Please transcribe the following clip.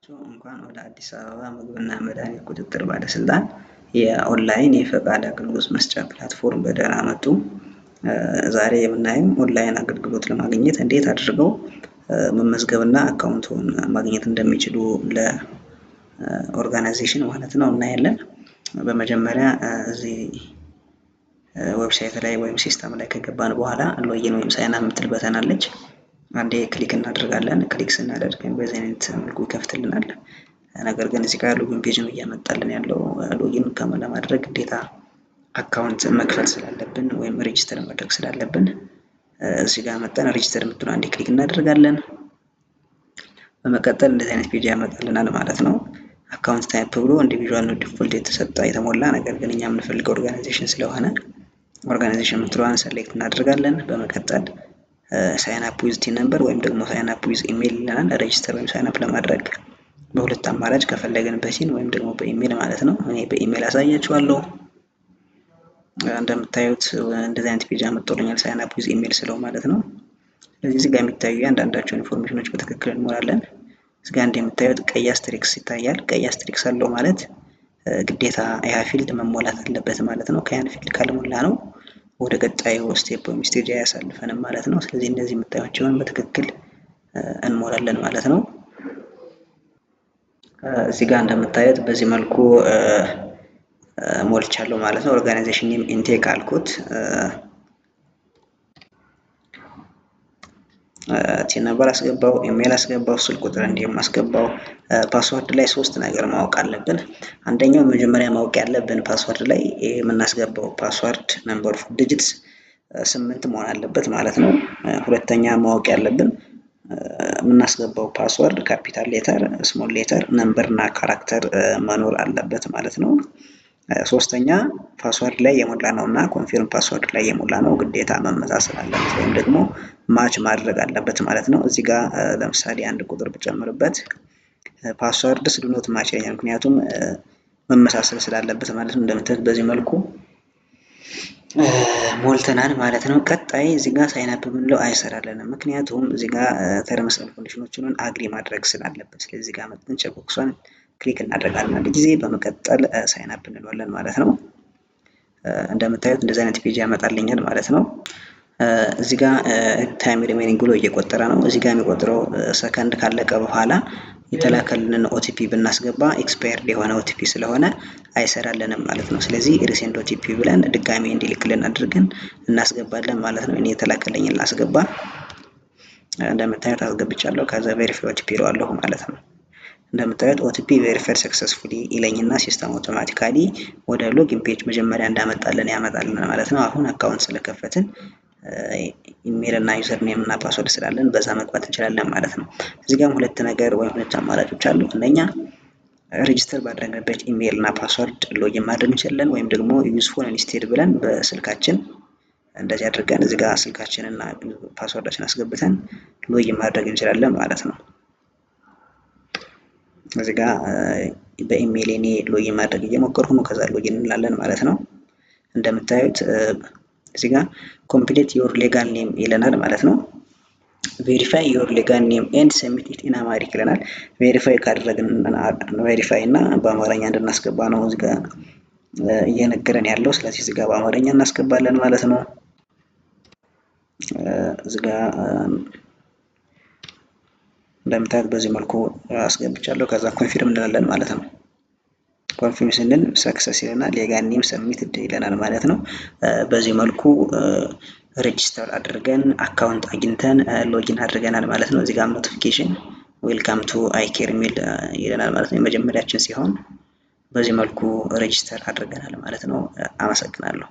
እንኳን ወደ አዲስ አበባ ምግብና መድኃኒት ቁጥጥር ባለስልጣን የኦንላይን የፈቃድ አገልግሎት መስጫ ፕላትፎርም በደህና መጡ። ዛሬ የምናየው ኦንላይን አገልግሎት ለማግኘት እንዴት አድርገው መመዝገብና አካውንቱን ማግኘት እንደሚችሉ ለኦርጋናይዜሽን ማለት ነው እናያለን። በመጀመሪያ እዚህ ዌብሳይት ላይ ወይም ሲስተም ላይ ከገባን በኋላ ሎጊን ወይም ሳይን አፕ የምትል በተን አለች። አንዴ ክሊክ እናደርጋለን። ክሊክ ስናደርግ በዚህ አይነት መልኩ ይከፍትልናል። ነገር ግን እዚህ ጋር ሎጊን ፔጅ ነው እያመጣልን ያለው። ሎጊን ለማድረግ ግዴታ አካውንት መክፈት ስላለብን ወይም ሬጂስተር ማድረግ ስላለብን እዚህ ጋር መጣን ሬጂስተር የምትለው አንዴ ክሊክ እናደርጋለን። በመቀጠል እንደዚህ አይነት ፔጅ ያመጣልናል ማለት ነው። አካውንት ታይፕ ብሎ ኢንዲቪዥዋል ነው ዲፎልት የተሞላ፣ ነገር ግን እኛ የምንፈልገው ኦርጋናይዜሽን ስለሆነ ኦርጋናይዜሽን የምትለዋን ሰሌክት እናደርጋለን። በመቀጠል ሳይን አፕ ዊዝ ቲን ነምበር ወይም ደግሞ ሳይን አፕ ዊዝ ኢሜል ይለናል። ሬጂስተር ወይም ሳይን አፕ ለማድረግ በሁለት አማራጭ ከፈለግን በቲን ወይም ደግሞ በኢሜል ማለት ነው። እኔ በኢሜል አሳያችኋለሁ። እንደምታዩት እንደዚህ አይነት ፔጅ አመጣልኛል ሳይን አፕ ዊዝ ኢሜል ስለው ማለት ነው። ስለዚህ እዚህ ጋር የሚታዩ አንዳንዳቸው ኢንፎርሜሽኖች በትክክል እንሞላለን። እዚህ ጋር እንደምታዩት ቀይ አስትሪክስ ይታያል። ቀይ አስትሪክስ አለው ማለት ግዴታ ያ ፊልድ መሞላት አለበት ማለት ነው። ከያን ፊልድ ካልሞላ ነው ወደ ቀጣዩ ስቴፕ ወይም ስቴጅ አያሳልፈንም ማለት ነው። ስለዚህ እነዚህ የምታዩቸውን በትክክል እንሞላለን ማለት ነው። እዚህ ጋር እንደምታዩት በዚህ መልኩ ሞልቻለሁ ማለት ነው። ኦርጋናይዜሽን ኔም ኢንቴክ አልኩት። ቲን ነምበር አስገባው፣ ኢሜል አስገባው፣ ስልክ ቁጥር እንዲሁም አስገባው። ፓስወርድ ላይ ሶስት ነገር ማወቅ አለብን። አንደኛው መጀመሪያ ማወቅ ያለብን ፓስወርድ ላይ የምናስገባው ፓስወርድ ነምበር ኦፍ ዲጂትስ 8 መሆን አለበት ማለት ነው። ሁለተኛ ማወቅ ያለብን የምናስገባው ፓስወርድ ካፒታል ሌተር፣ ስሞል ሌተር፣ ነምበር እና ካራክተር መኖር አለበት ማለት ነው። ሶስተኛ ፓስወርድ ላይ የሞላ ነው እና ኮንፊርም ፓስወርድ ላይ የሞላ ነው ግዴታ መመሳሰል አለበት ወይም ደግሞ ማች ማድረግ አለበት ማለት ነው። እዚህ ጋር ለምሳሌ አንድ ቁጥር ብጨምርበት ፓስወርድስ ዱ ኖት ማች ይለኛል፣ ምክንያቱም መመሳሰል ስላለበት ማለት ነው። እንደምታዩት በዚህ መልኩ ሞልተናል ማለት ነው። ቀጣይ እዚህ ጋር ሳይን አፕ የምንለው አይሰራልንም፣ ምክንያቱም እዚህ ጋር ተርምስ ኤንድ ኮንዲሽኖችን አግሪ ማድረግ ስላለበት። ስለዚህ እዚህ ጋር መጥተን ቼክ ቦክሷን ክሊክ እናደርጋለን አንድ ጊዜ። በመቀጠል ሳይን አፕ እንለዋለን ማለት ነው። እንደምታዩት እንደዚህ አይነት ፔጅ ያመጣልኛል ማለት ነው። እዚህ ጋር ታይም ሪሜኒንግ ብሎ እየቆጠረ ነው። እዚህ ጋር የሚቆጥረው ሰከንድ ካለቀ በኋላ የተላከልንን ኦቲፒ ብናስገባ ኤክስፓየርድ የሆነ ኦቲፒ ስለሆነ አይሰራልንም ማለት ነው። ስለዚህ ሪሴንድ ኦቲፒ ብለን ድጋሚ እንዲልክልን አድርገን እናስገባለን ማለት ነው። እኔ የተላከልኝን ላስገባ። እንደምታዩት አስገብቻለሁ። ከዛ ቬሪፋይ ኦቲፒ እለዋለሁ ማለት ነው። እንደምታዩት ኦቲፒ ቬሪፋይድ ሰክሰስፉሊ ይለኝና ሲስተም አውቶማቲካሊ ወደ ሎጊን ፔጅ መጀመሪያ እንዳመጣልን ያመጣልን ማለት ነው። አሁን አካውንት ስለከፈትን ኢሜል እና ዩዘር ኔም እና ፓስወርድ ስላለን በዛ መግባት እንችላለን ማለት ነው። እዚህ ጋርም ሁለት ነገር ወይም ሁለት አማራጮች አሉ። አንደኛ ሬጂስተር ባደረግንበት ኢሜል እና ፓስወርድ ሎጊን ማድረግ እንችላለን፣ ወይም ደግሞ ዩዝፉል ኢንስቴድ ብለን በስልካችን እንደዚህ አድርገን እዚህ ጋር ስልካችንን እና ፓስወርዳችንን አስገብተን ሎጊን ማድረግ እንችላለን ማለት ነው። እዚህ ጋር በኢሜል እኔ ሎጊን ማድረግ እየሞከርኩ ነው። ከዛ ሎጊን እንላለን ማለት ነው። እንደምታዩት እዚህ ጋር ኮምፕሊት ዮር ሌጋል ኔም ይለናል ማለት ነው። ቬሪፋይ ዮር ሌጋል ኔም ኤንድ ሰብሚት ኢት ኢን አማሪክ ይለናል። ቬሪፋይ ካደረግን ቬሪፋይ እና በአማርኛ እንድናስገባ ነው እዚህ ጋር እየነገረን ያለው። ስለዚህ እዚህ ጋር በአማርኛ እናስገባለን ማለት ነው። እዚህ ጋር እንደምታዩት በዚህ መልኩ አስገብቻለሁ። ከዛ ኮንፊርም እንላለን ማለት ነው። ኮንፊርም ስንል ሰክሰስ ይለናል። ሌጋል ኔም ሰብሚትድ ይለናል ማለት ነው። በዚህ መልኩ ሬጂስተር አድርገን አካውንት አግኝተን ሎጊን አድርገናል ማለት ነው። እዚህ ጋር ኖቲፊኬሽን ዌልካም ቱ አይኬር የሚል ይለናል ማለት ነው። የመጀመሪያችን ሲሆን በዚህ መልኩ ሬጂስተር አድርገናል ማለት ነው። አመሰግናለሁ።